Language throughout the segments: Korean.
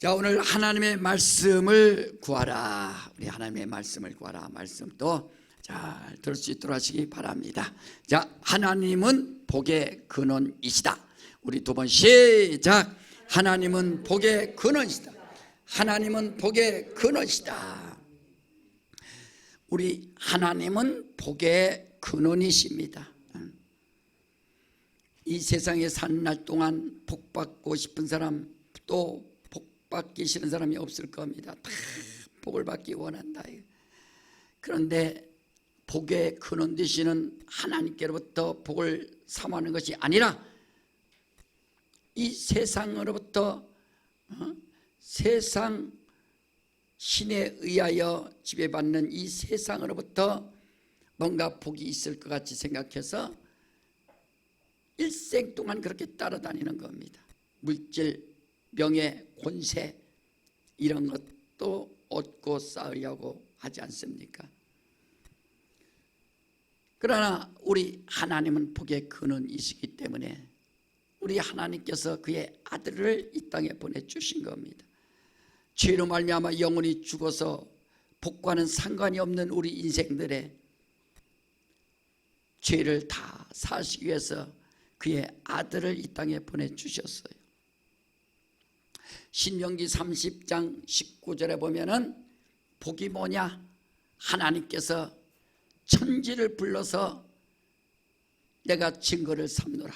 자, 오늘 하나님의 말씀을 구하라. 우리 하나님의 말씀을 구하라. 말씀도 잘 들을 수 있도록 하시기 바랍니다. 자, 하나님은 복의 근원이시다. 우리 두 번 시작. 하나님은 복의 근원이시다. 하나님은 복의 근원이시다. 우리 하나님은 복의 근원이십니다. 이 세상에 사는 날 동안 복 받고 싶은 사람, 또 복 받기 싫은 사람이 없을 겁니다. 다 복을 받기 원한다. 그런데 복의 근원 되시는 하나님께로부터 복을 사모하는 것이 아니라 이 세상으로부터 세상 신에 의하여 지배받는 이 세상으로부터 뭔가 복이 있을 것 같이 생각해서 일생 동안 그렇게 따라다니는 겁니다. 물질, 명예, 권세 이런 것도 얻고 쌓으려고 하지 않습니까? 그러나 우리 하나님은 복의 근원이시기 때문에 우리 하나님께서 그의 아들을 이 땅에 보내주신 겁니다. 죄로 말미암아 영혼이 죽어서 복과는 상관이 없는 우리 인생들의 죄를 다 사시기 위해서 그의 아들을 이 땅에 보내주셨어요. 신명기 30장 19절에 보면은 복이 뭐냐? 하나님께서 천지를 불러서 내가 증거를 삼노라.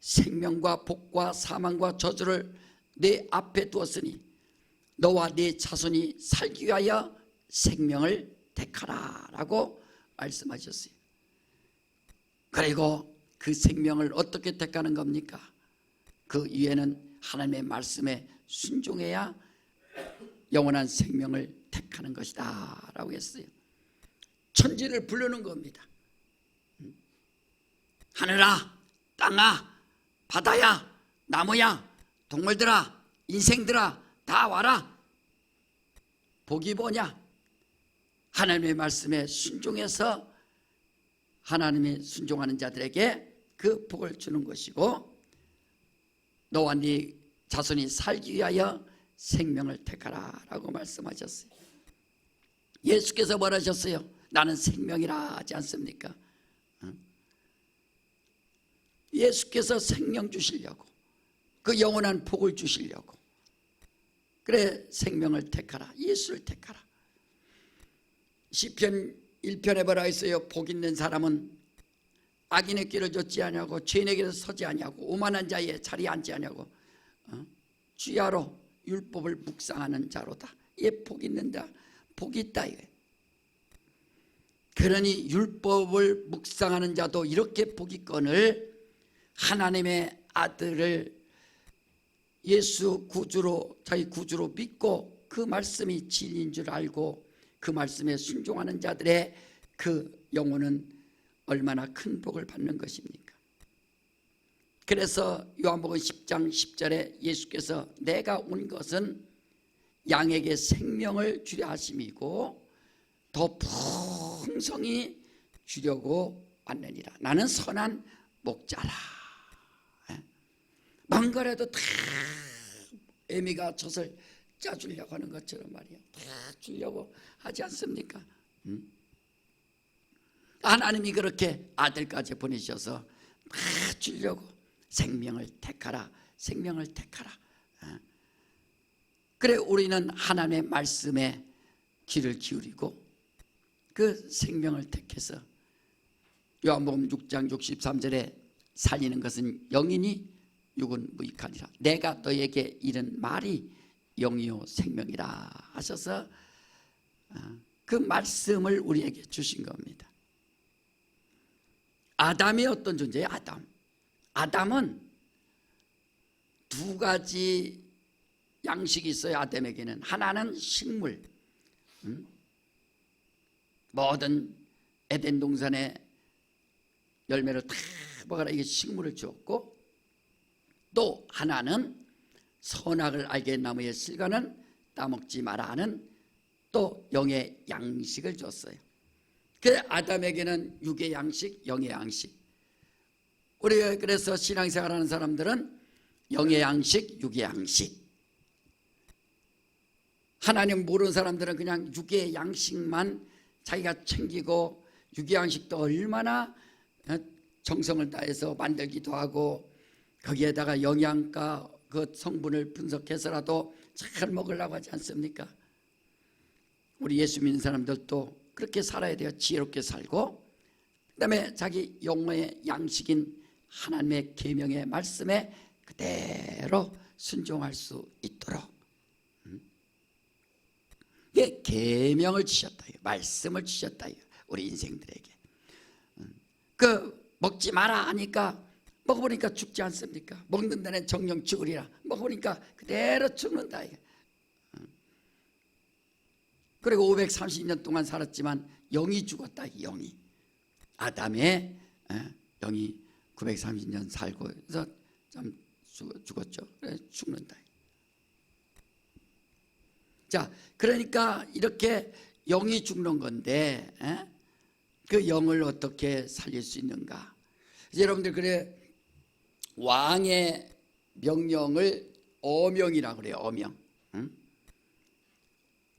생명과 복과 사망과 저주를 내 앞에 두었으니 너와 네 자손이 살기 위하여 생명을 택하라 라고 말씀하셨어요. 그리고 그 생명을 어떻게 택하는 겁니까? 그 위에는 하나님의 말씀에 순종해야 영원한 생명을 택하는 것이다 라고 했어요. 천지를 부르는 겁니다. 하늘아, 땅아, 바다야, 나무야, 동물들아, 인생들아 다 와라. 복이 뭐냐? 하나님의 말씀에 순종해서 하나님이 순종하는 자들에게 그 복을 주는 것이고, 너와 네 자손이 살기 위하여 생명을 택하라 라고 말씀하셨어요. 예수께서 뭐라 하셨어요? 나는 생명이라 하지 않습니까? 예수께서 생명 주시려고, 그 영원한 복을 주시려고, 그래 생명을 택하라, 예수를 택하라. 시편 1편에 뭐라 했어요? 복 있는 사람은 악인의 길을 좇지 아니하고 죄인의 길에 서지 아니하고 오만한 자의 자리에 앉지 아니하고 주야로 율법을 묵상하는 자로다. 예, 복 있는다, 복이 있다 이거예요. 그러니 율법을 묵상하는 자도 이렇게 복 있거늘 하나님의 아들을 예수 구주로, 자기 구주로 믿고 그 말씀이 진리인 줄 알고 그 말씀에 순종하는 자들의 그 영혼은 얼마나 큰 복을 받는 것입니까? 그래서 요한복음 10장 10절에 예수께서 내가 온 것은 양에게 생명을 주려 하심이고 더 풍성히 주려고 왔느니라. 나는 선한 목자라. 먼 거라도 다 애미가 젖을 짜주려고 하는 것처럼 말이야. 다 주려고 하지 않습니까? 하나님이 그렇게 아들까지 보내셔서 다 주려고 생명을 택하라, 생명을 택하라. 그래 우리는 하나님의 말씀에 귀를 기울이고 그 생명을 택해서 요한복음 6장 63절에 살리는 것은 영이니 육은 무익하니라. 내가 너에게 이른 말이 영이요 생명이라 하셔서 그 말씀을 우리에게 주신 겁니다. 아담이 어떤 존재예요? 아담은 두 가지 양식이 있어요. 아담에게는 하나는 식물, 모든 에덴 동산의 열매를 다 먹어라, 이게 식물을 주었고, 또 하나는 선악을 알게 나무의 실과는 따먹지 마라 하는 또 영의 양식을 줬어요. 그래 아담에게는 육의 양식, 영의 양식. 우리가 그래서 신앙생활하는 사람들은 영의 양식, 육의 양식. 하나님 모르는 사람들은 그냥 육의 양식만 자기가 챙기고, 육의 양식도 얼마나 정성을 다해서 만들기도 하고 거기에다가 영양가 그 성분을 분석해서라도 잘 먹으려고 하지 않습니까? 우리 예수 믿는 사람들도 그렇게 살아야 돼요. 지혜롭게 살고, 그 다음에 자기 영혼의 양식인 하나님의 계명의 말씀에 그대로 순종할 수 있도록 이게 계명을 주셨다, 말씀을 주셨다, 우리 인생들에게. 그 먹지 마라 하니까 먹어보니까 죽지 않습니까? 먹는 데는 정령 죽으리라. 먹어보니까 그대로 죽는다. 그리고 530년 동안 살았지만 영이 죽었다. 영이, 아담의 영이 930년 살고 해서 좀 죽었죠. 그래 죽는다. 자, 그러니까 이렇게 영이 죽는 건데 그 영을 어떻게 살릴 수 있는가? 여러분들, 그래 왕의 명령을 어명이라고 그래요. 어명.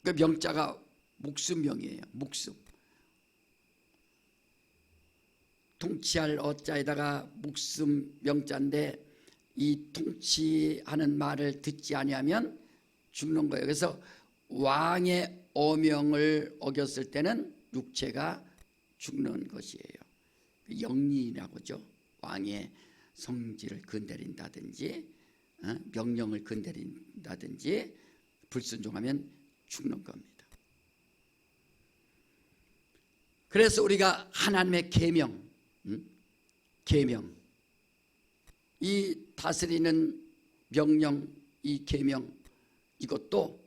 그 명자가 목숨명이에요. 목숨. 통치할 어자에다가 목숨 명자인데, 이 통치하는 말을 듣지 아니하면 죽는 거예요. 그래서 왕의 어명을 어겼을 때는 육체가 죽는 것이에요. 영리라고 하죠. 왕의 성질을 건드린다든지 명령을 건드린다든지 불순종하면 죽는 겁니다. 그래서 우리가 하나님의 계명, 계명, 이 다스리는 명령, 이 계명, 이것도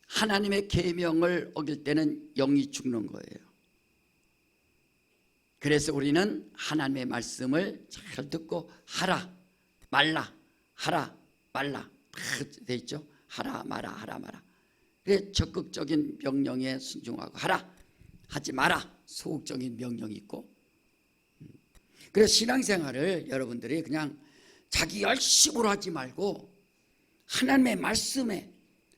하나님의 계명을 어길 때는 영이 죽는 거예요. 그래서 우리는 하나님의 말씀을 잘 듣고 하라 말라, 하라 말라 다 돼 있죠. 하라 마라, 하라 마라. 그래 적극적인 명령에 순종하고, 하라 하지 마라 소극적인 명령이 있고. 그래서 신앙생활을 여러분들이 그냥 자기 열심으로 하지 말고 하나님의 말씀에,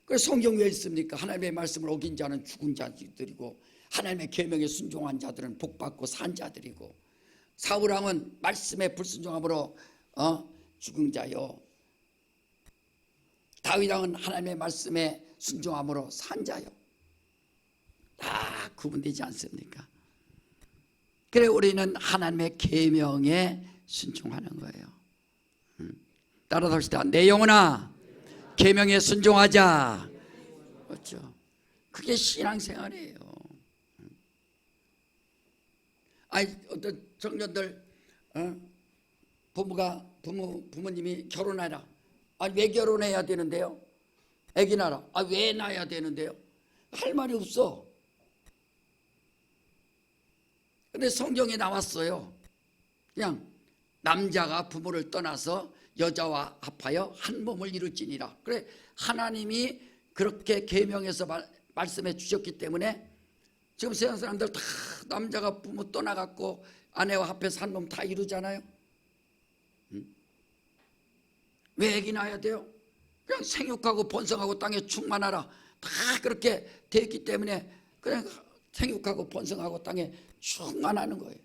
그 성경 왜 있습니까? 하나님의 말씀을 어긴 자는 죽은 자들이고 하나님의 계명에 순종한 자들은 복받고 산 자들이고, 사울왕은 말씀에 불순종함으로 죽은 자요, 다윗왕은 하나님의 말씀에 순종함으로 산 자요. 다 구분되지 않습니까? 그래 우리는 하나님의 계명에 순종하는 거예요. 따라서 합시다. 내 영혼아 계명에 순종하자. 그렇죠. 그게 신앙생활이에요. 아니, 어떤 청년들 부모님이 결혼하라. 아니, 왜 결혼해야 되는데요? 애기 낳아라. 아, 왜 낳아야 되는데요? 할 말이 없어. 근데 성경에 나왔어요. 그냥 남자가 부모를 떠나서 여자와 합하여 한 몸을 이룰지니라. 그래 하나님이 그렇게 계명해서 말씀해 주셨기 때문에 지금 세상 사람들 다 남자가 부모 떠나갖고 아내와 합해서 한 몸 다 이루잖아요. 왜 애기 낳아야 돼요? 그냥 생육하고 번성하고 땅에 충만하라. 다 그렇게 돼 있기 때문에 그냥 생육하고 번성하고 땅에 충만하는 거예요.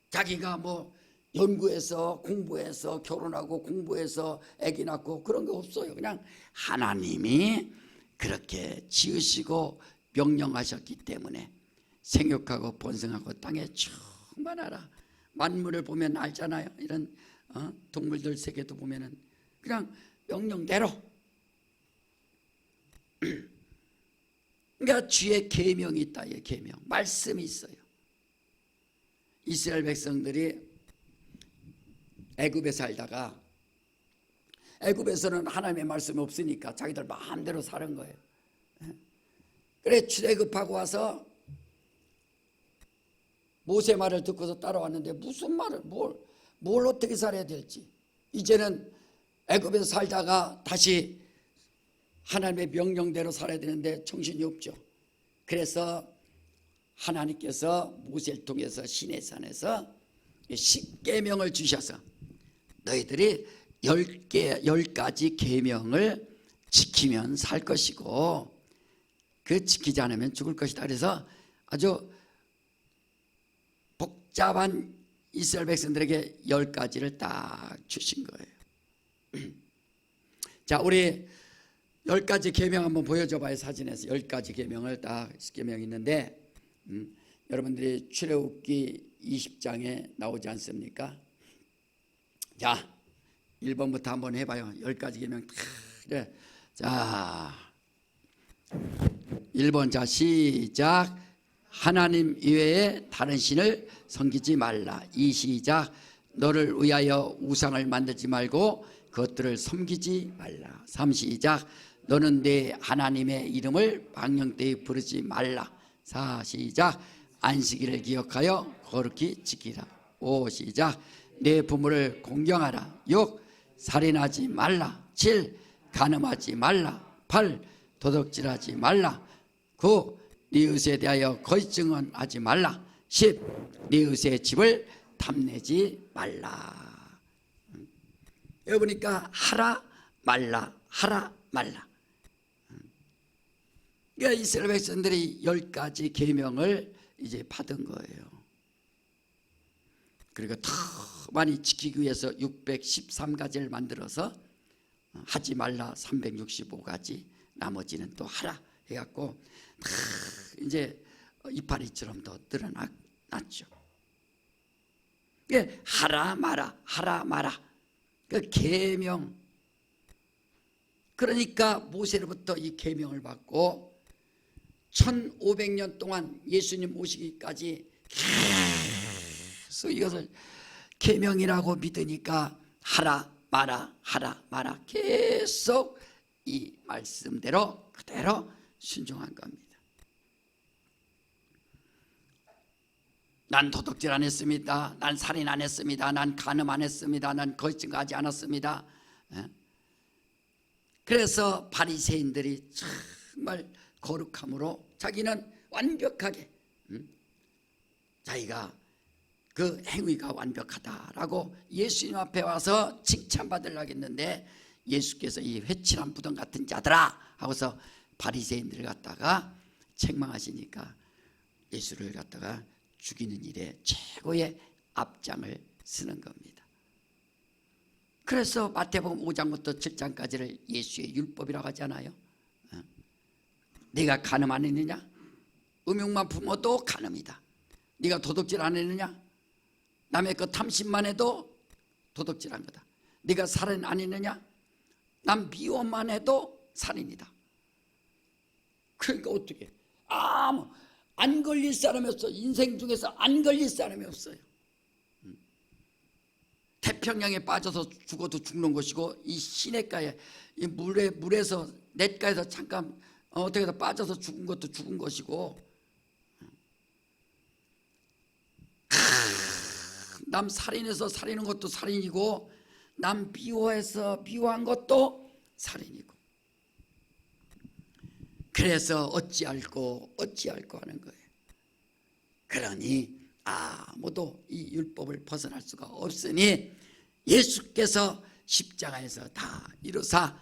자기가 뭐 연구해서 공부해서 결혼하고 공부해서 아기 낳고 그런 거 없어요. 그냥 하나님이 그렇게 지으시고 명령하셨기 때문에 생육하고 번성하고 땅에 충만하라. 만물을 보면 알잖아요. 이런 동물들 세계도 보면은 그냥 명령대로. 그러니까 주의 계명이 있다. 계명, 말씀이 있어요. 이스라엘 백성들이 애굽에 살다가, 애굽에서는 하나님의 말씀이 없으니까 자기들 마음대로 사는 거예요. 그래 출애굽하고 와서 모세 말을 듣고서 따라왔는데 무슨 말을 뭘 어떻게 살아야 될지, 이제는 애굽에서 살다가 다시 하나님의 명령대로 살아야 되는데 정신이 없죠. 그래서 하나님께서 모세를 통해서 시내산에서 십계명을 주셔서 너희들이 열 가지 계명을 지키면 살 것이고 그 지키지 않으면 죽을 것이다. 그래서 아주 복잡한 이스라엘 백성들에게 10가지를 딱 주신 거예요. 자, 우리 10가지 계명 한번 보여줘 봐요. 사진에서 10가지 계명을 딱 10계명이 있는데 여러분들이 출애굽기 20장에 나오지 않습니까? 자, 1번부터 한번 해봐요. 10가지 계명. 그래. 자, 1번. 자, 시작. 하나님 이외에 다른 신을 섬기지 말라. 2 시작. 너를 위하여 우상을 만들지 말고 그것들을 섬기지 말라. 3 시작. 너는 내 하나님의 이름을 망령되이 부르지 말라. 4 시작. 안식일을 기억하여 거룩히 지키라. 5 시작. 내 부모를 공경하라. 6 살인하지 말라. 7 간음하지 말라. 8 도둑질하지 말라. 9 네 의에 대하여 거짓 증언하지 말라. 10 네 의의 집을 탐내지 말라. 여기 보니까 하라 말라 하라 말라. 그러니까 이스라엘 백성들이 10가지 계명을 이제 받은 거예요. 그리고 더 많이 지키기 위해서 613가지를 만들어서 하지 말라 365가지, 나머지는 또 하라 해갖고 이제 이파리처럼 더 늘어났죠. 하라 마라 하라 마라 그 계명. 그러니까 모세로부터 이 계명을 받고 1500년 동안 예수님 오시기까지 계속 이것을 계명이라고 믿으니까 하라 마라 하라 마라 계속 이 말씀대로 그대로 순종한 겁니다. 난 도둑질 안 했습니다. 난 살인 안 했습니다. 난 간음 안 했습니다. 난 거짓 증거하지 않았습니다. 그래서 바리새인들이 정말 거룩함으로 자기는 완벽하게 자기가 그 행위가 완벽하다라고 예수님 앞에 와서 칭찬받으려고 했는데 예수께서 이 회칠한 부동 같은 자들아 하고서 바리새인들을 갖다가 책망하시니까 예수를 갖다가 죽이는 일에 최고의 앞장을 쓰는 겁니다. 그래서 마태복음 5장부터 7장까지를 예수의 율법이라고 하잖아요. 네가 간음 안 했느냐? 음욕만 품어도 간음이다. 네가 도둑질 안 했느냐? 남의 것 탐심만 해도 도둑질한 거다. 네가 살인 안 했느냐? 남 미워만 해도 살인이다. 그러니까 어떻게? 안 걸릴 사람이 없어. 인생 중에서 안 걸릴 사람이 없어요. 태평양에 빠져서 죽어도 죽는 것이고 이 시냇가에 이 물에서 냇가에서 잠깐 어떻게 해서 빠져서 죽은 것도 죽은 것이고 남 살인해서 살인한 것도 살인이고 남 미워해서 미워한 것도 살인이고 그래서 어찌할꼬 하는 거예요. 그러니 아무도 이 율법을 벗어날 수가 없으니 예수께서 십자가에서 다 이루사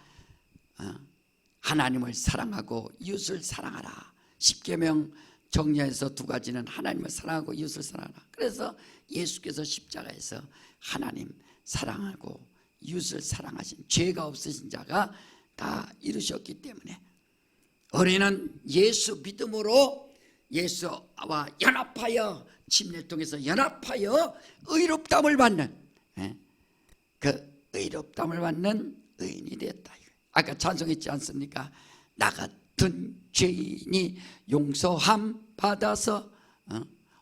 하나님을 사랑하고 이웃을 사랑하라. 십계명 정리해서 2가지는 하나님을 사랑하고 이웃을 사랑하라. 그래서 예수께서 십자가에서 하나님 사랑하고 이웃을 사랑하신 죄가 없으신 자가 다 이루셨기 때문에 우리는 예수 믿음으로 예수와 연합하여 침례를 통해서 연합하여 의롭다함을 받는 그 의롭다함을 받는 의인이 되었다. 아까 찬송했지 않습니까? 나 같은 죄인이 용서함 받아서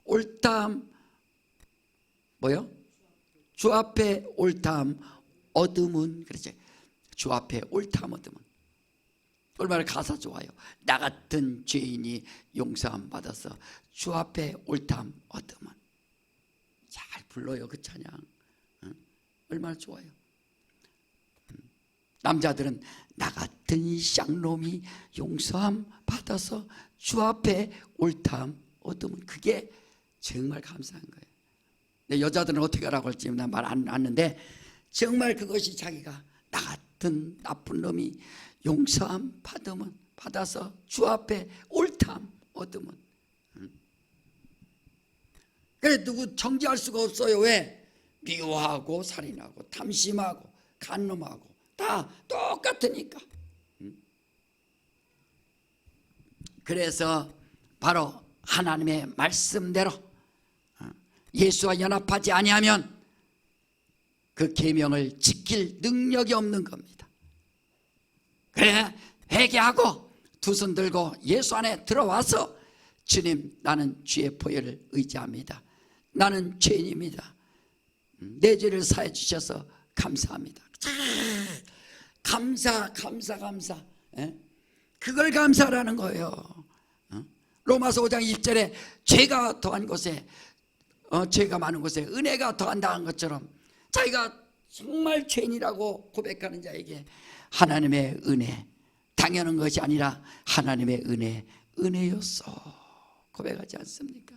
옳다함 뭐요? 주 앞에 옳다함 얻음은 그렇죠. 주 앞에 옳다함 얻음은 얼마나 가사 좋아요. 나 같은 죄인이 용서함 받아서 주 앞에 옳다함 얻음은 잘 불러요 그 찬양. 얼마나 좋아요. 남자들은 나 같은 쌍놈이 용서함 받아서 주 앞에 옳다함 얻으면 그게 정말 감사한 거예요. 여자들은 어떻게 하라고 할지 난 말 안 하는데 정말 그것이 자기가 나 같은 나쁜 놈이 용서함 받아서 주 앞에 옳담 얻으면, 그래 누구 정죄할 수가 없어요. 왜? 미워하고 살인하고 탐심하고 간놈하고 다 똑같으니까. 그래서 바로 하나님의 말씀대로 예수와 연합하지 아니하면 그 계명을 지킬 능력이 없는 겁니다. 그래 회개하고 두 손 들고 예수 안에 들어와서 주님, 나는 주의 보혈을 의지합니다. 나는 죄인입니다. 내 죄를 사해 주셔서 감사합니다. 감사. 그걸 감사라는 거예요. 로마서 5장 20절에 죄가 더한 곳에 죄가 많은 곳에 은혜가 더한다는 것처럼 자기가 정말 죄인이라고 고백하는 자에게 하나님의 은혜, 당연한 것이 아니라 하나님의 은혜였어 고백하지 않습니까?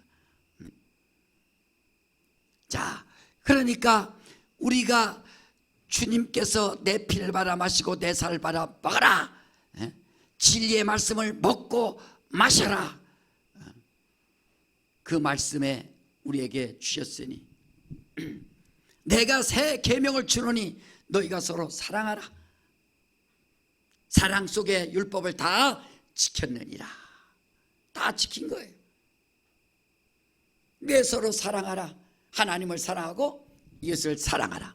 자, 그러니까 우리가 주님께서 내 피를 받아 마시고 내 살을 받아 먹어라, 진리의 말씀을 먹고 마셔라, 그 말씀에 우리에게 주셨으니 내가 새 계명을 주노니 너희가 서로 사랑하라. 사랑 속에 율법을 다 지켰느니라. 다 지킨 거예요. 왜 서로 사랑하라? 하나님을 사랑하고 이웃을 사랑하라.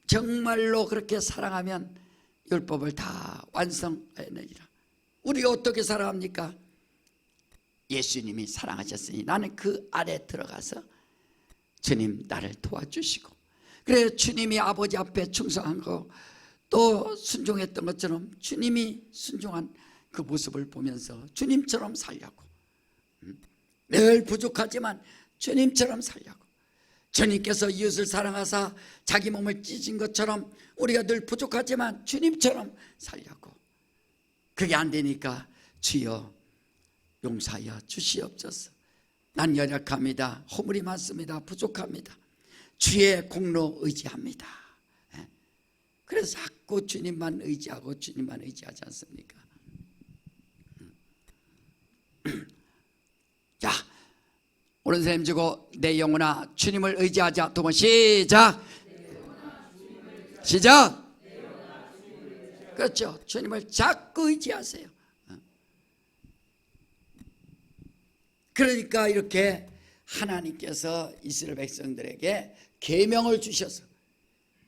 정말로 그렇게 사랑하면 율법을 다 완성하느니라. 우리가 어떻게 사랑합니까? 예수님이 사랑하셨으니 나는 그 안에 들어가서 주님 나를 도와주시고, 그래 주님이 아버지 앞에 충성한 거 또 순종했던 것처럼 주님이 순종한 그 모습을 보면서 주님처럼 살려고, 늘 부족하지만 주님처럼 살려고, 주님께서 이웃을 사랑하사 자기 몸을 찢은 것처럼 우리가 늘 부족하지만 주님처럼 살려고, 그게 안 되니까 주여 용서하여 주시옵소서. 난 연약합니다. 허물이 많습니다. 부족합니다. 주의 공로 의지합니다. 그래서 자꾸 주님만 의지하고 주님만 의지하지 않습니까? 자, 오른 선생님 주고 내 영혼아 주님을 의지하자. 두 번 시작. 그렇죠. 주님을 자꾸 의지하세요. 그러니까 이렇게 하나님께서 이스라엘 백성들에게 계명을 주셔서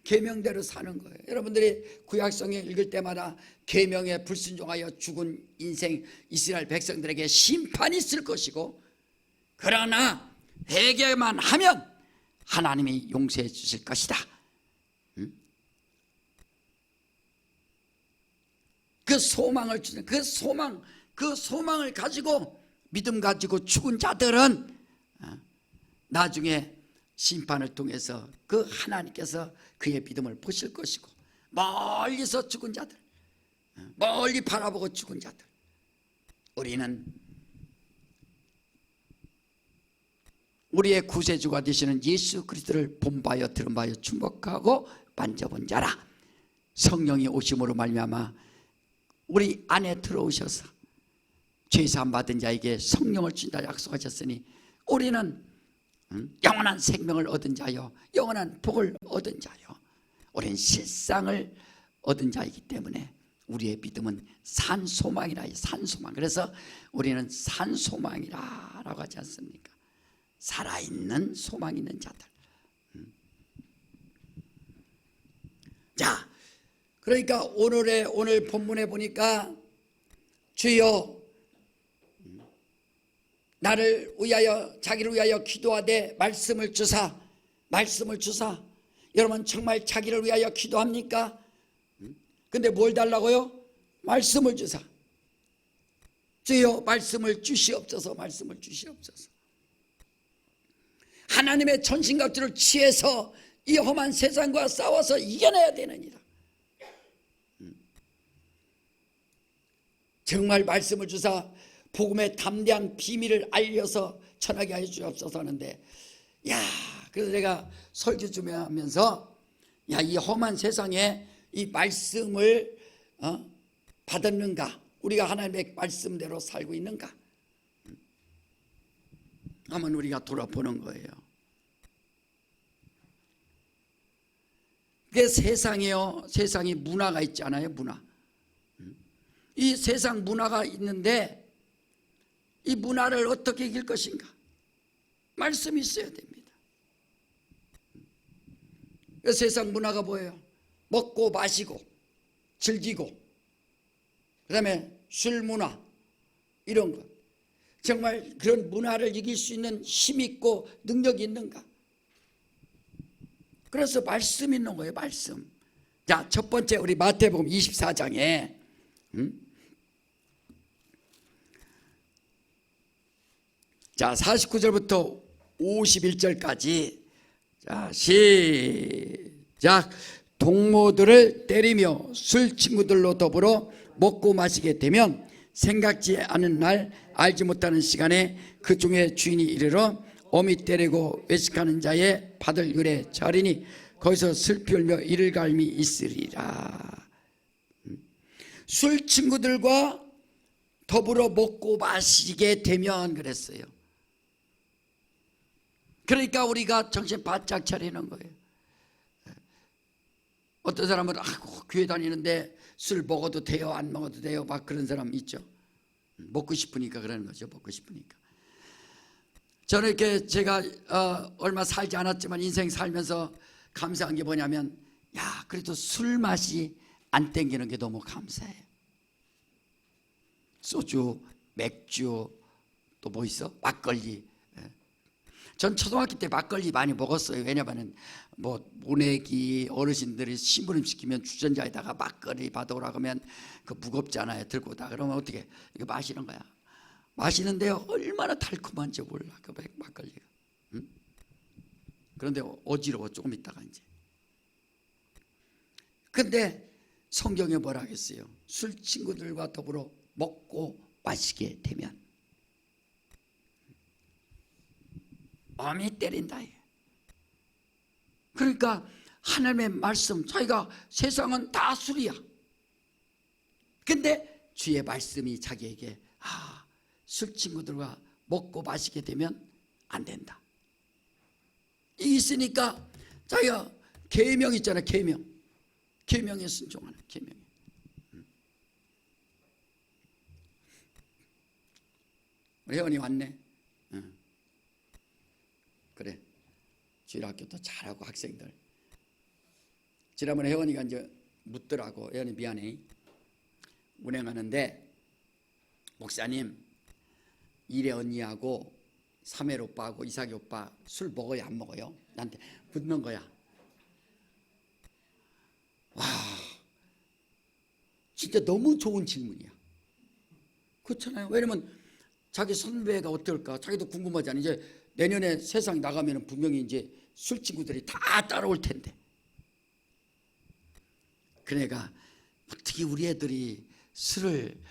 계명대로 사는 거예요. 여러분들이 구약성에 읽을 때마다 계명에 불순종하여 죽은 인생 이스라엘 백성들에게 심판이 있을 것이고, 그러나 회개만 하면 하나님이 용서해 주실 것이다. 그 소망을 주는 그 소망을 가지고 믿음 가지고 죽은 자들은 나중에 심판을 통해서 그 하나님께서 그의 믿음을 보실 것이고, 멀리서 죽은 자들, 멀리 바라보고 죽은 자들, 우리는 우리의 구세주가 되시는 예수 그리스도를 본바여 들은바여 주목하고 만져본 자라. 성령이 오심으로 말미암아 우리 안에 들어오셔서 죄사함 받은 자에게 성령을 준다 약속하셨으니 우리는 영원한 생명을 얻은 자요, 영원한 복을 얻은 자요, 우리는 실상을 얻은 자이기 때문에 우리의 믿음은 산소망이라. 산소망. 그래서 우리는 산소망이라고 하지 않습니까? 살아있는 소망 있는 자들. 자, 그러니까 오늘 본문에 보니까 주여 나를 위하여 자기를 위하여 기도하되 말씀을 주사. 여러분 정말 자기를 위하여 기도합니까? 근데 뭘 달라고요? 말씀을 주사. 주여 말씀을 주시옵소서. 말씀을 주시옵소서. 하나님의 전신갑주를 취해서 이 험한 세상과 싸워서 이겨내야 되느니라. 정말 말씀을 주사 복음의 담대한 비밀을 알려서 전하게 하여 주옵소서 하는데, 야, 그래서 내가 설교 좀 하면서 야, 이 험한 세상에 이 말씀을 받았는가? 우리가 하나님의 말씀대로 살고 있는가? 한번 우리가 돌아보는 거예요. 그 세상이요, 세상이 문화가 있잖아요. 문화. 이 세상 문화가 있는데 이 문화를 어떻게 이길 것인가? 말씀이 있어야 됩니다. 그 세상 문화가 뭐예요? 먹고 마시고 즐기고 그 다음에 술 문화 이런 것. 정말 그런 문화를 이길 수 있는 힘 있고 능력이 있는가? 그래서 말씀 있는 거예요. 말씀. 자, 첫 번째 우리 마태복음 24장에 자 49절부터 51절까지 자 시작. 동무들을 때리며 술 친구들로 더불어 먹고 마시게 되면 생각지 않은 날 알지 못하는 시간에 그 중에 주인이 이르러 어미 때리고 외식하는 자의 받을 율에 자리니 거기서 슬피 울며 이를 갈미 있으리라. 술 친구들과 더불어 먹고 마시게 되면 그랬어요. 그러니까 우리가 정신 바짝 차리는 거예요. 어떤 사람은 교회 다니는데 술 먹어도 돼요 안 먹어도 돼요 막 그런 사람 있죠. 먹고 싶으니까 그러는 거죠. 먹고 싶으니까. 저는 이렇게 제가 얼마 살지 않았지만 인생 살면서 감사한 게 뭐냐면 야 그래도 술 맛이 안 땡기는 게 너무 감사해요. 소주, 맥주 또 뭐 있어? 막걸리. 전 초등학교 때 막걸리 많이 먹었어요. 왜냐하면 뭐 모내기 어르신들이 심부름 시키면 주전자에다가 막걸리 받아오라고 하면 그 무겁잖아요. 들고 오다 그러면 어떻게 이거 마시는 거야. 마시는데요 얼마나 달콤한지 몰라 그 막걸리가. 응? 그런데 어지러워 조금 있다가 이제. 근데 성경에 뭐라 하겠어요? 술 친구들과 더불어 먹고 마시게 되면 어미 때린다. 그러니까 하나님의 말씀 자기가 세상은 다 술이야. 근데 주의 말씀이 자기에게 술 친구들과 먹고 마시게 되면 안 된다. 이 있으니까 자기가 계명 있잖아. 계명에 순종하는 계명. 우리 혜원이 왔네. 그래. 주일학교도 잘하고 학생들. 지난번에 혜원이가 이제 묻더라고. 혜원이 미안해. 운행하는데 목사님 이래 언니하고 삼엘 오빠하고 이삭이 오빠 술 먹어요 안 먹어요? 나한테 묻는 거야. 와 진짜 너무 좋은 질문이야. 그렇잖아요. 왜냐면 자기 선배가 어떨까 자기도 궁금하잖아. 이제 내년에 세상 나가면 분명히 이제 술 친구들이 다 따라올 텐데. 그러니까 어떻게 우리 애들이 술을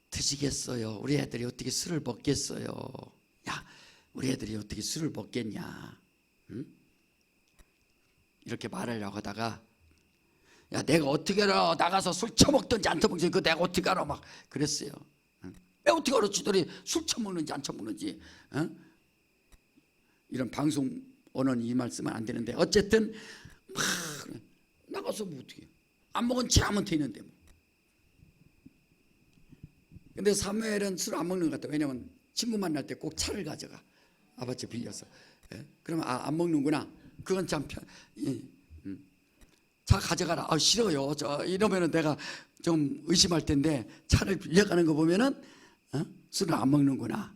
드시겠어요? 우리 애들이 어떻게 술을 먹겠어요? 야, 우리 애들이 어떻게 술을 먹겠냐? 응? 이렇게 말하려고 하다가 야, 내가 어떻게 알아? 나가서 술 처먹든지 안 처먹든지 그거 내가 어떻게 알아? 막 그랬어요. 응? 내가 어떻게 알아? 지들이 술 처먹는지 안 처먹는지. 응? 이런 방송 언어는 이 말씀은 안 되는데 어쨌든 막 나가서 뭐 어떻게 안 먹은 채 하면 되는데 뭐. 근데 사무엘은 술 안 먹는 것 같아. 왜냐면 친구 만날 때 꼭 차를 가져가. 아버지 빌려서. 예? 그러면 안 먹는구나. 그건 참 차 가져가라. 싫어요. 이러면은 내가 좀 의심할 텐데 차를 빌려가는 거 보면은 술을 안 먹는구나.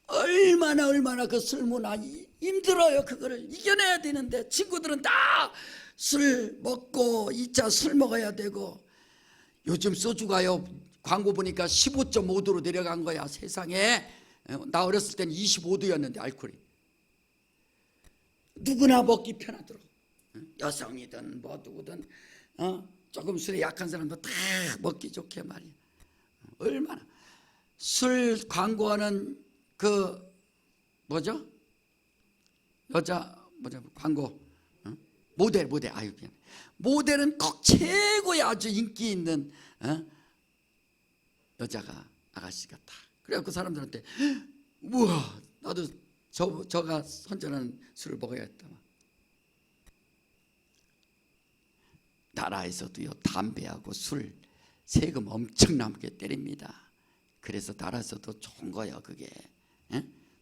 얼마나 그 술 문화 힘들어요. 그거를 이겨내야 되는데 친구들은 다 술 먹고 2차 술 먹어야 되고 요즘 소주가요 광고 보니까 15.5도로 내려간 거야. 세상에. 나 어렸을 때는 25도였는데 알코올이 누구나 먹기 편하더라고. 여성이든 뭐 누구든 조금 술에 약한 사람도 다 먹기 좋게 말이야. 얼마나 술 광고하는 그 뭐죠? 여자 뭐냐 광고 모델 아유 미안. 모델은 꼭 최고의 아주 인기 있는 여자가 아가씨 같다. 그래갖고 사람들한테 우와 나도 저가 선전하는 술을 먹어야겠다. 나라에서도요 담배하고 술 세금 엄청나게 때립니다. 그래서 나라에서도 좋은 거예요 그게.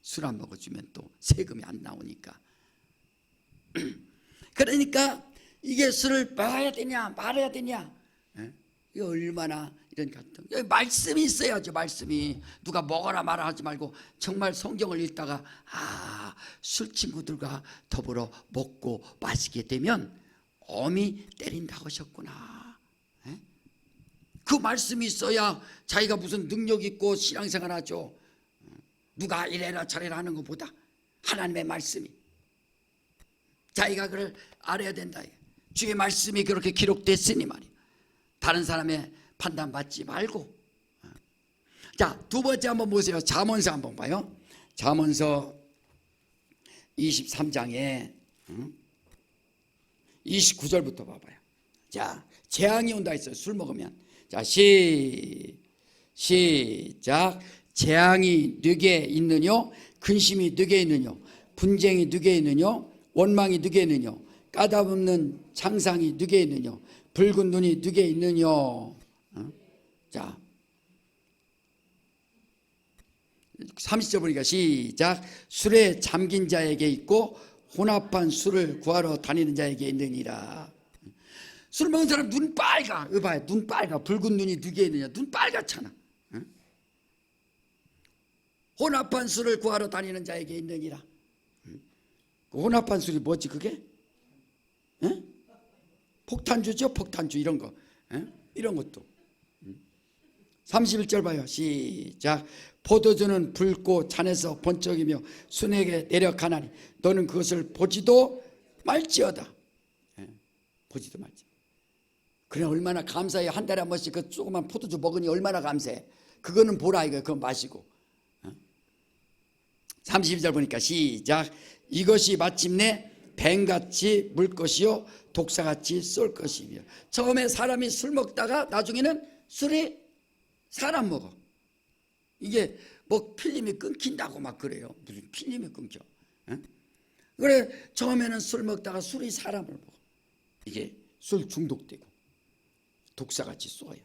술 안 먹어주면 또 세금이 안 나오니까. 그러니까 이게 술을 먹어야 되냐 말아야 되냐, 이거 얼마나 이런 갈등. 여기 말씀이 있어야죠. 말씀이 누가 먹어라 말아 하지 말고 정말 성경을 읽다가 술 친구들과 더불어 먹고 마시게 되면 엄히 때린다고 하셨구나. 그 말씀이 있어야 자기가 무슨 능력 있고 신앙생활 하죠. 누가 이래라 저래라 하는 것보다 하나님의 말씀이 자기가 그걸 알아야 된다. 주의 말씀이 그렇게 기록됐으니 말이에요. 다른 사람의 판단 받지 말고. 자, 두 번째 한번 보세요. 잠언서 한번 봐요. 잠언서 23장에 29절부터 봐봐요. 자, 재앙이 온다 했어요. 술 먹으면. 자, 시작. 재앙이 누게 있느뇨? 근심이 누게 있느뇨? 분쟁이 누게 있느뇨? 원망이 누게 있느뇨? 까다없는 창상이 누게 있느뇨? 붉은 눈이 누게 있느뇨? 자, 30절 보니까 시작. 술에 잠긴 자에게 있고 혼합한 술을 구하러 다니는 자에게 있느니라. 술 먹은 사람 눈 빨가. 이거 봐요. 눈 빨가. 붉은 눈이 누게 있느냐? 눈 빨갛잖아. 혼합한 술을 구하러 다니는 자에게 있느니라. 혼합한 술이 뭐지 그게? 폭탄주죠. 폭탄주 이런 거. 이런 것도. 31절 봐요. 시작. 포도주는 붉고 잔에서 번쩍이며 순에게 내려가나니 너는 그것을 보지도 말지어다. 보지도 말지. 그래 얼마나 감사해. 한 달에 한 번씩 그 조그만 포도주 먹으니 얼마나 감사해. 그거는 보라 이거. 그거 마시고. 32절 보니까 시작. 이것이 마침내 뱀같이 물 것이요 독사같이 쏠 것이며. 처음에 사람이 술 먹다가 나중에는 술이 사람 먹어. 이게 뭐 필름이 끊긴다고 막 그래요. 무슨 필름이 끊겨. 그래 처음에는 술 먹다가 술이 사람을 먹어. 이게 술 중독되고 독사같이 쏘아요.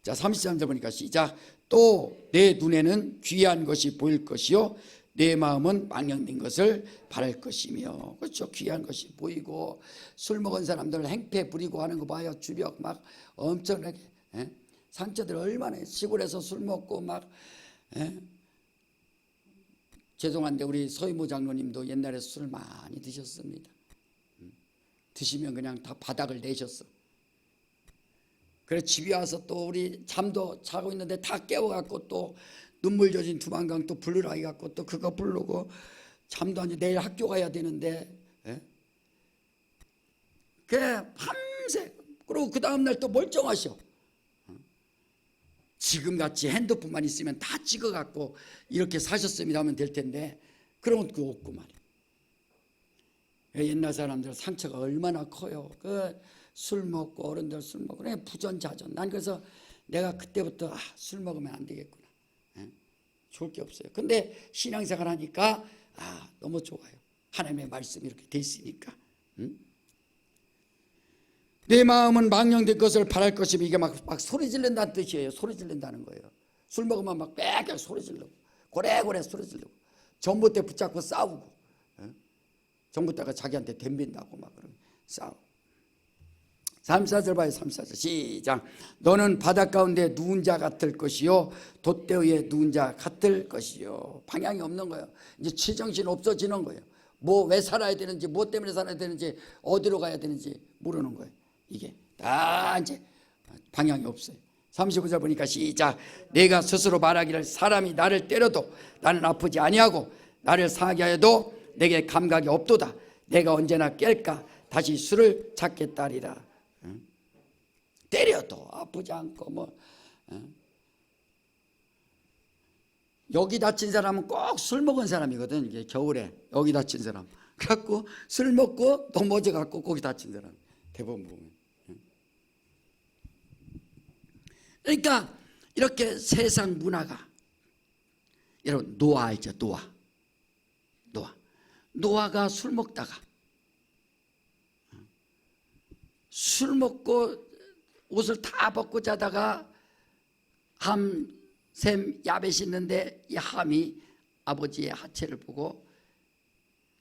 자 33절 보니까 시작. 또 내 눈에는 귀한 것이 보일 것이요 내 마음은 망령된 것을 바랄 것이며. 그렇죠. 귀한 것이 보이고 술 먹은 사람들 행패 부리고 하는 거 봐요. 주력 막 엄청나게. 상처들 얼마나 해요. 시골에서 술 먹고 막. 죄송한데 우리 서희모 장로님도 옛날에 술 많이 드셨습니다. 드시면 그냥 다 바닥을 내셨어. 그래서 집에 와서 또 우리 잠도 자고 있는데 다 깨워갖고 또 눈물 젖은 두만강 또 부르라 해갖고 또 그거 부르고 잠도 안 자. 내일 학교 가야 되는데 그래 밤새. 그리고 그 다음날 또 멀쩡하셔. 지금같이 핸드폰만 있으면 다 찍어갖고 이렇게 사셨습니다 하면 될 텐데 그런 것도 없고 말이에요. 옛날 사람들 상처가 얼마나 커요. 그 술 먹고 어른들 술 먹고 그냥 부전자전. 난 그래서 내가 그때부터 술 먹으면 안 되겠구나. 좋을 게 없어요. 근데 신앙생활 하니까 너무 좋아요. 하나님의 말씀이 이렇게 돼 있으니까. 내 마음은 망령된 것을 바랄 것이면 이게 막 소리 지른다는 뜻이에요. 소리 지른다는 거예요. 술 먹으면 막 빽빽 소리 지르고 고래고래 소리 지르고 전봇대 붙잡고 싸우고 전봇대가 자기한테 덤빈다고 막 그러고 싸우고. 34절 봐요. 34절 시작. 너는 바닷 가운데 누운 자 같을 것이요 돛대 위에 누운 자 같을 것이요. 방향이 없는 거예요. 이제 지정신 없어지는 거예요. 뭐 왜 살아야 되는지 뭐 때문에 살아야 되는지 어디로 가야 되는지 모르는 거예요. 이게 다 이제 방향이 없어요. 35절 보니까 시작. 내가 스스로 말하기를 사람이 나를 때려도 나는 아프지 아니하고 나를 상하게 하여도 내게 감각이 없도다. 내가 언제나 깰까 다시 술을 찾겠다리라. 때려도 아프지 않고 뭐. 여기 다친 사람은 꼭 술 먹은 사람이거든. 이게 겨울에 여기 다친 사람 그래갖고 술 먹고 넘어져갖고 거기 다친 사람 대부분 보면. 그러니까 이렇게 세상 문화가, 여러분 노아 알죠? 노아가 술 먹다가 술 먹고 옷을 다 벗고 자다가 함, 셈, 야벳이 있는데 이 함이 아버지의 하체를 보고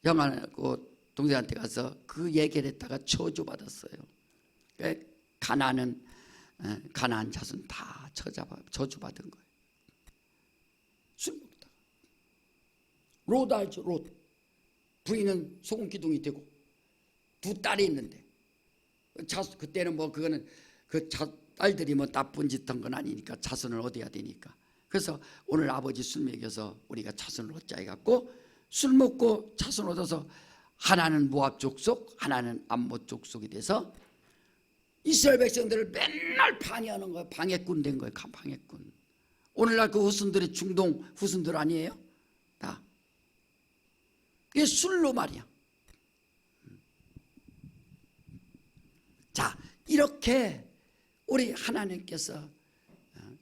형하고 동생한테 가서 그 얘기를 했다가 저주받았어요. 가나안 자손 다 저주받은 거예요. 술 먹다가. 롯 알죠? 롯. 부인은 소금 기둥이 되고 두 딸이 있는데 그때는 뭐 그거는 딸들이 뭐 나쁜 짓 한 건 아니니까 자손을 얻어야 되니까. 그래서 오늘 아버지 술 먹여서 우리가 자손을 얻자 해갖고 술 먹고 자손 얻어서 하나는 모압 족속, 하나는 암몬 족속이 돼서 이스라엘 백성들을 맨날 방해하는 거예요. 방해꾼 된 거예요. 방해꾼. 오늘날 그 후손들이 중동 후손들 아니에요? 다. 이게 술로 말이야. 자, 이렇게 우리 하나님께서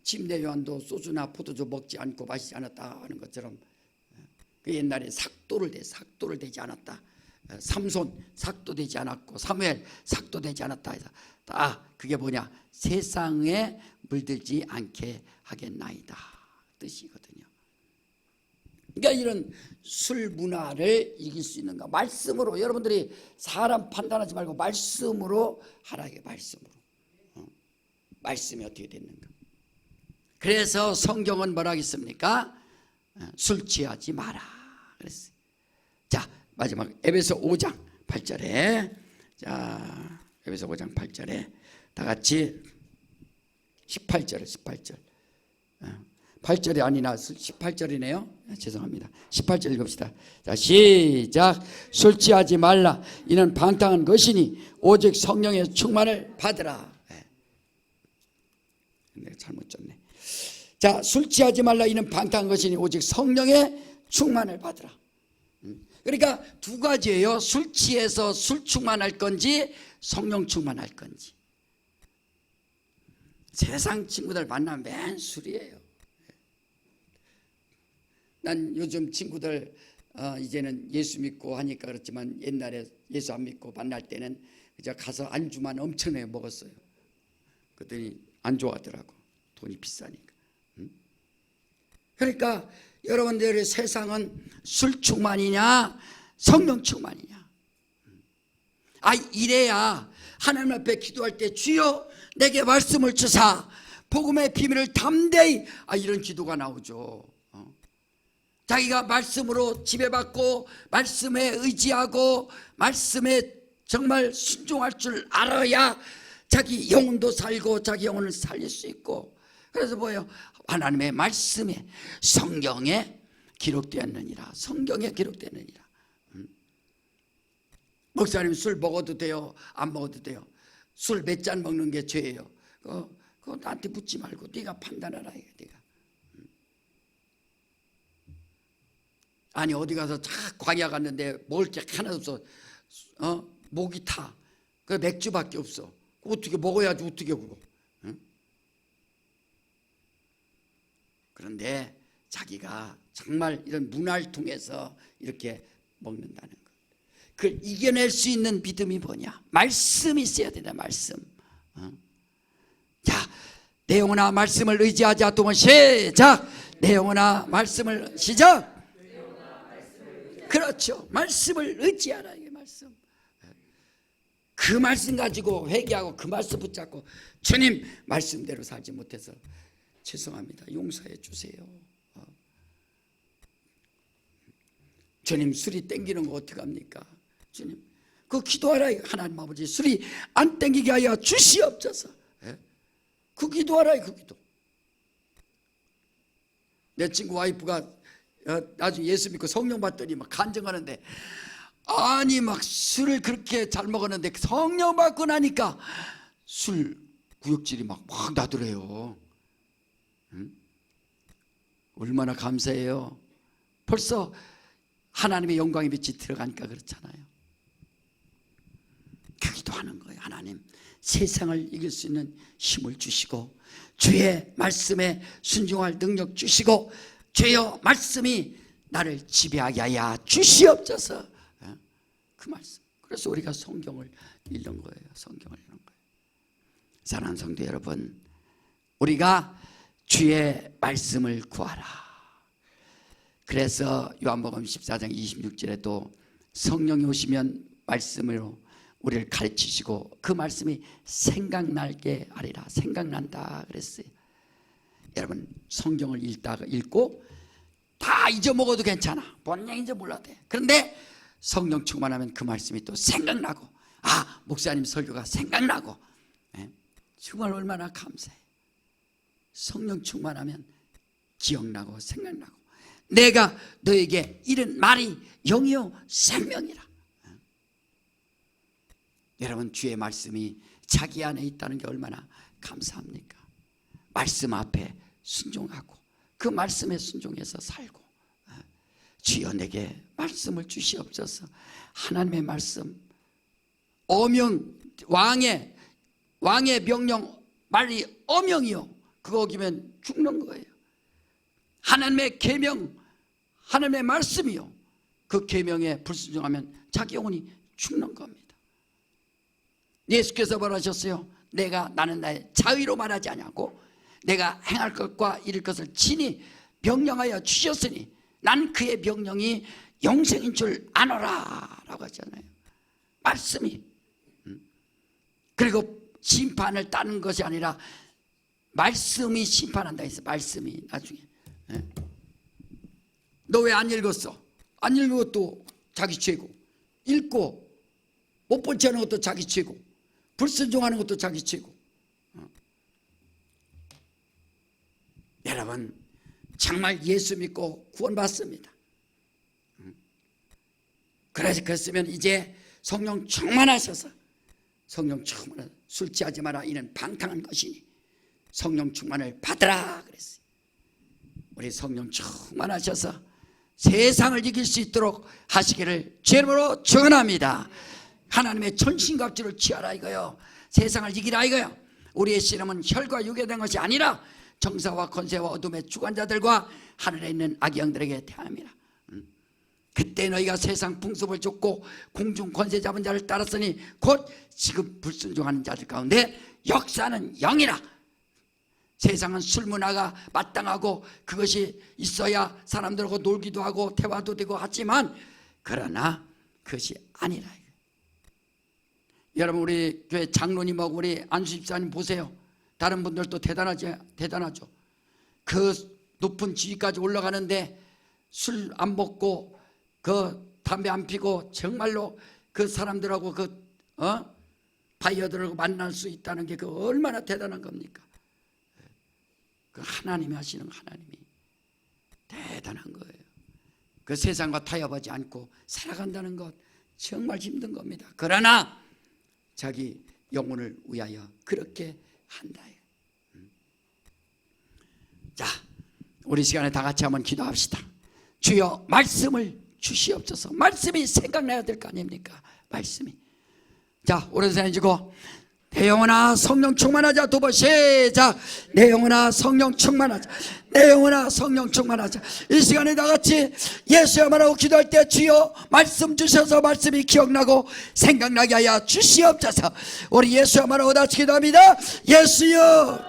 침례 요한도 소주나 포도주 먹지 않고 마시지 않았다 하는 것처럼 그 옛날에 삭도를 되지 않았다. 삼손 삭도 되지 않았고 사무엘 삭도 되지 않았다 해서 다 그게 뭐냐, 세상에 물들지 않게 하겠나이다 뜻이거든요. 그러니까 이런 술 문화를 이길 수 있는가? 말씀으로. 여러분들이 사람 판단하지 말고 말씀으로 하라게. 말씀으로. 말씀이 어떻게 됐는가? 그래서 성경은 뭐라 하겠습니까? 술 취하지 마라 그랬어요. 자, 마지막 에베소 5장 8절에 자, 에베소 5장 8절에 다 같이 18절 8절이 아니나 18절이네요. 죄송합니다. 18절 읽읍시다. 자, 시작. 술 취하지 말라. 이는 방탕한 것이니 오직 성령의 충만을 받으라. 내가 잘못 썼네. 자, 술 취하지 말라. 이는 방탕한 것이니 오직 성령의 충만을 받으라. 그러니까 두 가지예요. 술 취해서 술 충만할 건지 성령 충만할 건지. 세상 친구들 만나면 맨 술이에요. 난 요즘 친구들 이제는 예수 믿고 하니까 그렇지만 옛날에 예수 안 믿고 만날 때는 그저 가서 안주만 엄청나게 먹었어요. 그랬더니 안 좋아하더라고. 돈이 비싸니까. 그러니까 여러분들의 세상은 술 충만이냐 성령 충만이냐. 이래야 하나님 앞에 기도할 때 주여 내게 말씀을 주사 복음의 비밀을 담대히 이런 기도가 나오죠. 자기가 말씀으로 지배받고 말씀에 의지하고 말씀에 정말 순종할 줄 알아야 자기 영혼도 살고 자기 영혼을 살릴 수 있고. 그래서 뭐예요? 하나님의 말씀에 성경에 기록되었느니라. 성경에 기록되느니라. 목사님 술 먹어도 돼요? 안 먹어도 돼요? 술 몇 잔 먹는 게 죄예요? 그거 나한테 묻지 말고 네가 판단하라. 네가. 아니 어디 가서 광야 갔는데 먹을 게 하나도 없어. 목이 타. 그 맥주밖에 없어. 어떻게 먹어야지 어떻게 그거. 그런데 자기가 정말 이런 문화를 통해서 이렇게 먹는다는 것. 그걸 이겨낼 수 있는 믿음이 뭐냐? 말씀이 있어야 된다. 말씀. 자, 내 영혼아 말씀을 의지하자. 동원 시작. 내 영혼아 말씀을 시작. 그렇죠. 말씀을 의지하라. 이게 말씀. 그 말씀 가지고 회개하고 그 말씀 붙잡고 주님 말씀대로 살지 못해서 죄송합니다. 용서해 주세요. 주님 술이 땡기는 거 어떻게 합니까? 주님 그 기도하라. 하나님 아버지 술이 안 땡기게 하여 주시옵소서. 그 기도하라. 그 기도. 내 친구 와이프가 나중에 예수 믿고 성령 받더니 막 간증하는데 아니 막 술을 그렇게 잘 먹었는데 성령 받고 나니까 술 구역질이 막 나더래요. 얼마나 감사해요. 벌써 하나님의 영광의 빛이 들어가니까 그렇잖아요. 그 기도하는 거예요. 하나님, 세상을 이길 수 있는 힘을 주시고 주의 말씀에 순종할 능력 주시고 주여 말씀이 나를 지배하게 하여 주시옵소서. 그 말씀. 그래서 우리가 성경을 읽는 거예요. 성경을 읽는 거예요. 사랑하는 성도 여러분, 우리가 주의 말씀을 구하라. 그래서 요한복음 14장 26절에도 성령이 오시면 말씀으로 우리를 가르치시고 그 말씀이 생각나게 하리라. 생각난다 그랬어요. 여러분, 성경을 읽고 다 잊어먹어도 괜찮아. 본냥인지 몰라도 돼. 그런데 성령 충만하면 그 말씀이 또 생각나고, 아, 목사님 설교가 생각나고, 정말 얼마나 감사해. 성령 충만하면 기억나고 생각나고, 내가 너에게 이른 말이 영이요 생명이라. 여러분, 주의 말씀이 자기 안에 있다는 게 얼마나 감사합니까? 말씀 앞에 순종하고 그 말씀에 순종해서 살고, 주여 내게 말씀을 주시옵소서. 하나님의 말씀, 어명, 왕의 명령 말이 어명이요, 그거 어기면 죽는 거예요. 하나님의 계명, 하나님의 말씀이요, 그 계명에 불순종하면 자기 영혼이 죽는 겁니다. 예수께서 말하셨어요. 나는 나의 자의로 말하지 아니하고 내가 행할 것과 이룰 것을 친히 명령하여 주셨으니 난 그의 명령이 영생인 줄 아노라 라고 하잖아요. 말씀이. 그리고 심판을 따는 것이 아니라 말씀이 심판한다 했어. 말씀이 나중에. 너 왜 안 읽었어? 안 읽은 것도 자기 죄고, 읽고 못 본 채 하는 것도 자기 죄고, 불순종하는 것도 자기 죄고. 여러분, 정말 예수 믿고 구원받습니다. 그랬으면 이제 성령 충만하셔서, 성령 충만하셔서 술 취하지 마라, 이는 방탕한 것이니 성령 충만을 받으라 그랬어요. 우리 성령 충만하셔서 세상을 이길 수 있도록 하시기를 주님으로 축원합니다. 하나님의 천신갑주를 취하라 이거요. 세상을 이기라 이거요. 우리의 씨름은 혈과 육에 된 것이 아니라 정사와 권세와 어둠의 주관자들과 하늘에 있는 악의 영들에게 대함이라. 그때 너희가 세상 풍습을 쫓고 공중 권세 잡은 자를 따랐으니 곧 지금 불순종하는 자들 가운데 역사는 영이라. 세상은 술 문화가 마땅하고 그것이 있어야 사람들하고 놀기도 하고 대화도 되고 하지만, 그러나 그것이 아니라. 여러분, 우리 교회 장로님하고 우리 안수 집사님 보세요. 다른 분들도 대단하죠. 그 높은 지위까지 올라가는데 술 안 먹고 그 담배 안 피고 정말로 그 사람들하고 바이어들하고 만날 수 있다는 게 그 얼마나 대단한 겁니까? 그 하나님이 하시는, 하나님이 대단한 거예요. 그 세상과 타협하지 않고 살아간다는 것 정말 힘든 겁니다. 그러나 자기 영혼을 위하여 그렇게 한다. 자, 우리 시간에 다 같이 한번 기도합시다. 주여 말씀을 주시옵소서. 말씀이 생각나야 될 거 아닙니까? 말씀이. 자, 오른손에 쥐고 내 영혼아 성령 충만하자. 두 번 시작. 내 영혼아 성령 충만하자. 내 영혼아 성령 충만하자. 이 시간에 다 같이 예수야 말하고 기도할 때 주여 말씀 주셔서 말씀이 기억나고 생각나게 하여 주시옵소서. 우리 예수야 말하고 다 같이 기도합니다. 예수여.